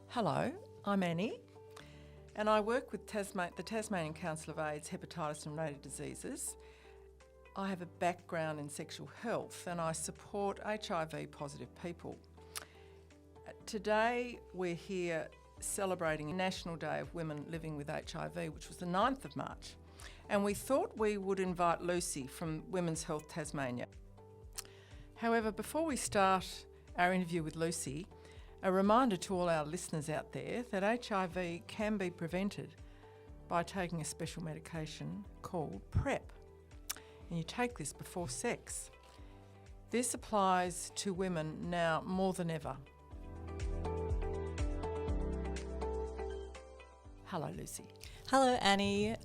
Hello, I'm Annie, and I work with the Tasmanian Council of AIDS, Hepatitis and Related Diseases. I have a background in sexual health and I support HIV positive people. Today we're here celebrating National Day of Women Living with HIV, which was the 9th of March, and we thought we would invite Lucy from Women's Health Tasmania. However, before we start our interview with Lucy, a reminder to all our listeners out there that HIV can be prevented by taking a special medication called PrEP. And you take this before sex. This applies to women now more than ever. Hello, Lucy. Hello, Annie.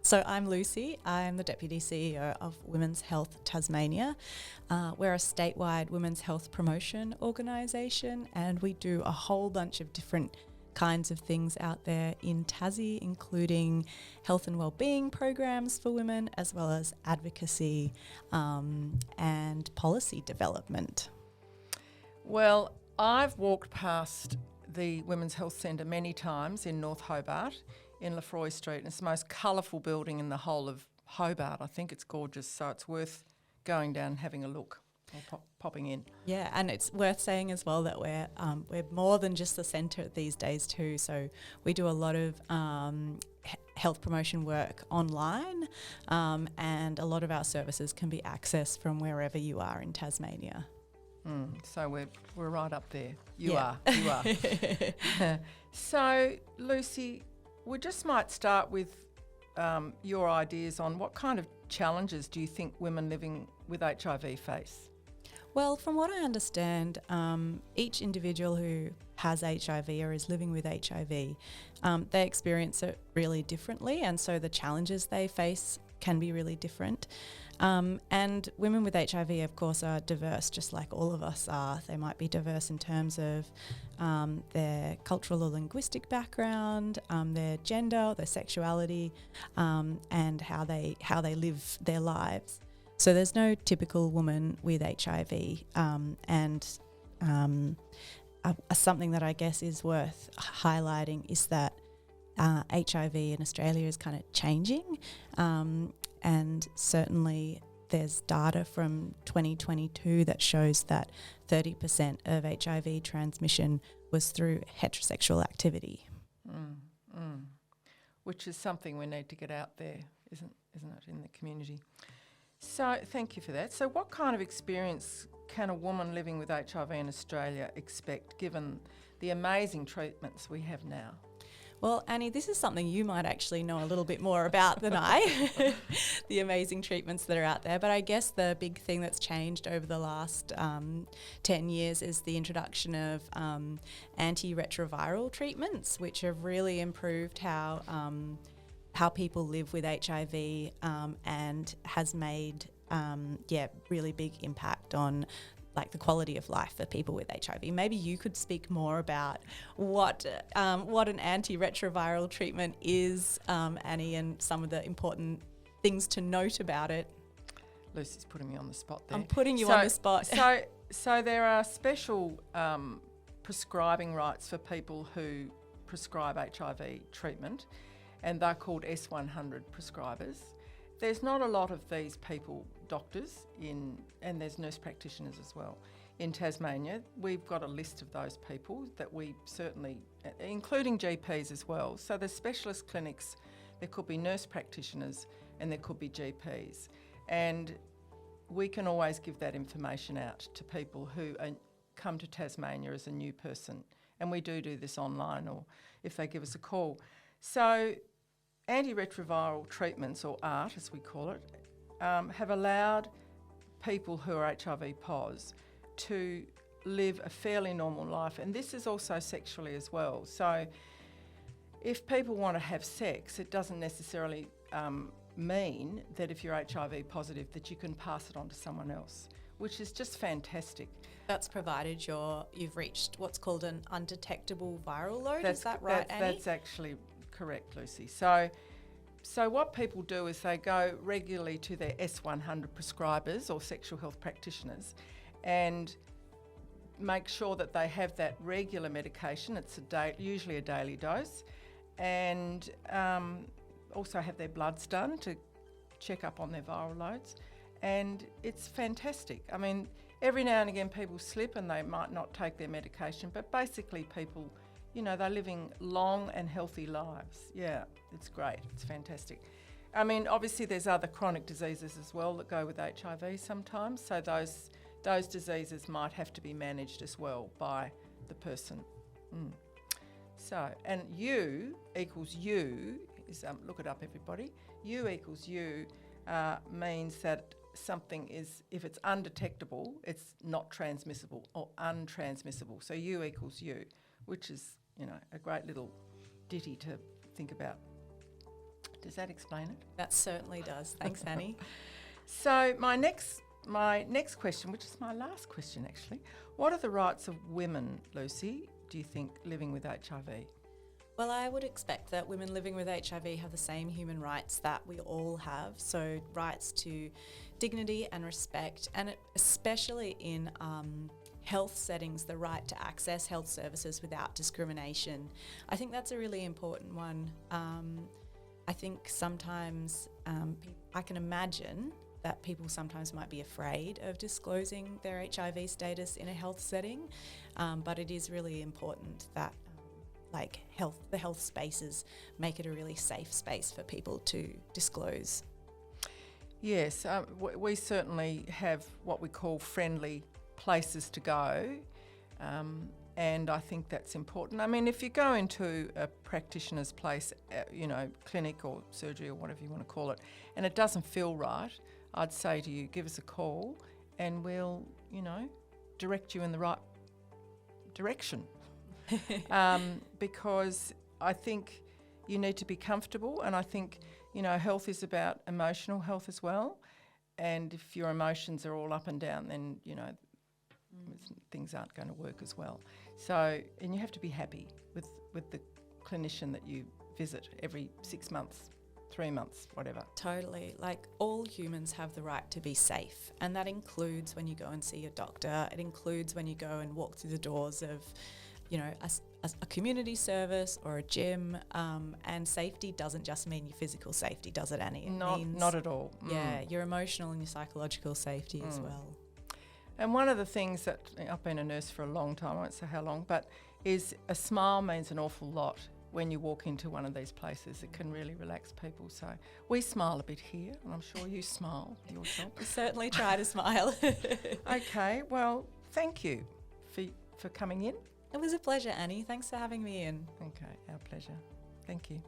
So I'm Lucy. I'm the Deputy CEO of Women's Health Tasmania. We're a statewide women's health promotion organisation, and we do a whole bunch of different kinds of things out there in Tassie, including health and wellbeing programs for women, as well as advocacy and policy development. Well, I've walked past the Women's Health Centre many times in North Hobart, in Lefroy Street, and it's the most colourful building in the whole of Hobart. I think it's gorgeous, so it's worth going down and having a look or popping in. Yeah, and it's worth saying as well that we're more than just the centre these days too. So we do a lot of health promotion work online, and a lot of our services can be accessed from wherever you are in Tasmania. So we're right up there. You are. So, Lucy, we just might start with your ideas on what kind of challenges do you think women living with HIV face? Well, from what I understand, each individual who has HIV or is living with HIV, they experience it really differently, and so the challenges they face can be really different. And women with HIV, of course, are diverse, just like all of us are. They might be diverse in terms of their cultural or linguistic background, their gender, their sexuality, and how they live their lives. So there's no typical woman with HIV, and something that I guess is worth highlighting is that HIV in Australia is kind of changing, and certainly there's data from 2022 that shows that 30% of HIV transmission was through heterosexual activity. Which is something we need to get out there, isn't it, in the community? So thank you for that. So what kind of experience can a woman living with HIV in Australia expect, given the amazing treatments we have now? Well, Annie, this is something you might actually know a little bit more about than I, the amazing treatments that are out there. But I guess the big thing that's changed over the last 10 years is the introduction of antiretroviral treatments, which have really improved how people live with HIV, and has made really big impact on the quality of life for people with HIV. Maybe you could speak more about what an antiretroviral treatment is, Annie, and some of the important things to note about it. Lucy's putting me on the spot there. I'm putting you on the spot. So there are special prescribing rights for people who prescribe HIV treatment, and they're called S100 prescribers. There's not a lot of these people, doctors, and there's nurse practitioners as well. In Tasmania, we've got a list of those people that we certainly, including GPs as well. So there's specialist clinics, there could be nurse practitioners, and there could be GPs. And we can always give that information out to people who come to Tasmania as a new person. And we do this online, or if they give us a call. So antiretroviral treatments, or ART as we call it, have allowed people who are HIV pos to live a fairly normal life, and this is also sexually as well. So if people want to have sex, it doesn't necessarily mean that if you're HIV positive that you can pass it on to someone else, which is just fantastic. That's provided you've reached what's called an undetectable viral load. Is that right, Annie? That's actually correct, Lucy. So what people do is they go regularly to their S100 prescribers or sexual health practitioners and make sure that they have that regular medication. It's usually a daily dose, and also have their bloods done to check up on their viral loads. And it's fantastic. I mean, every now and again people slip and they might not take their medication, but basically people, they're living long and healthy lives. Yeah, it's great. It's fantastic. I mean, obviously there's other chronic diseases as well that go with HIV sometimes, so those diseases might have to be managed as well by the person. So, and U equals U is, look it up everybody, U equals U means that something is, if it's undetectable, it's not transmissible or untransmissible. So U equals U, which is, a great little ditty to think about. Does that explain it? That certainly does. Thanks, Annie. So my next question, which is my last question actually, what are the rights of women, Lucy, do you think, living with HIV? Well, I would expect that women living with HIV have the same human rights that we all have. So rights to dignity and respect, and especially in health settings, the right to access health services without discrimination. I think that's a really important one. I think sometimes I can imagine that people sometimes might be afraid of disclosing their HIV status in a health setting, but it is really important that the health spaces make it a really safe space for people to disclose. Yes, we certainly have what we call friendly places to go, and I think that's important. I mean, if you go into a practitioner's place, clinic or surgery or whatever you want to call it, and it doesn't feel right, I'd say to you, give us a call and we'll, direct you in the right direction. Because I think you need to be comfortable, and I think, health is about emotional health as well. And if your emotions are all up and down, then, things aren't going to work as well. So, and you have to be happy with the clinician that you visit every 6 months, 3 months, whatever. Totally. All humans have the right to be safe, and that includes when you go and see your doctor. It includes when you go and walk through the doors of a community service or a gym, and safety doesn't just mean your physical safety, does it, Annie? It means, not at all. Yeah, your emotional and your psychological safety as well. And one of the things that, I've been a nurse for a long time, I won't say how long, but is a smile means an awful lot when you walk into one of these places. It can really relax people. So we smile a bit here, and I'm sure you smile with your job. We certainly try to smile. Okay, well, thank you for coming in. It was a pleasure, Annie. Thanks for having me in. Okay, our pleasure. Thank you.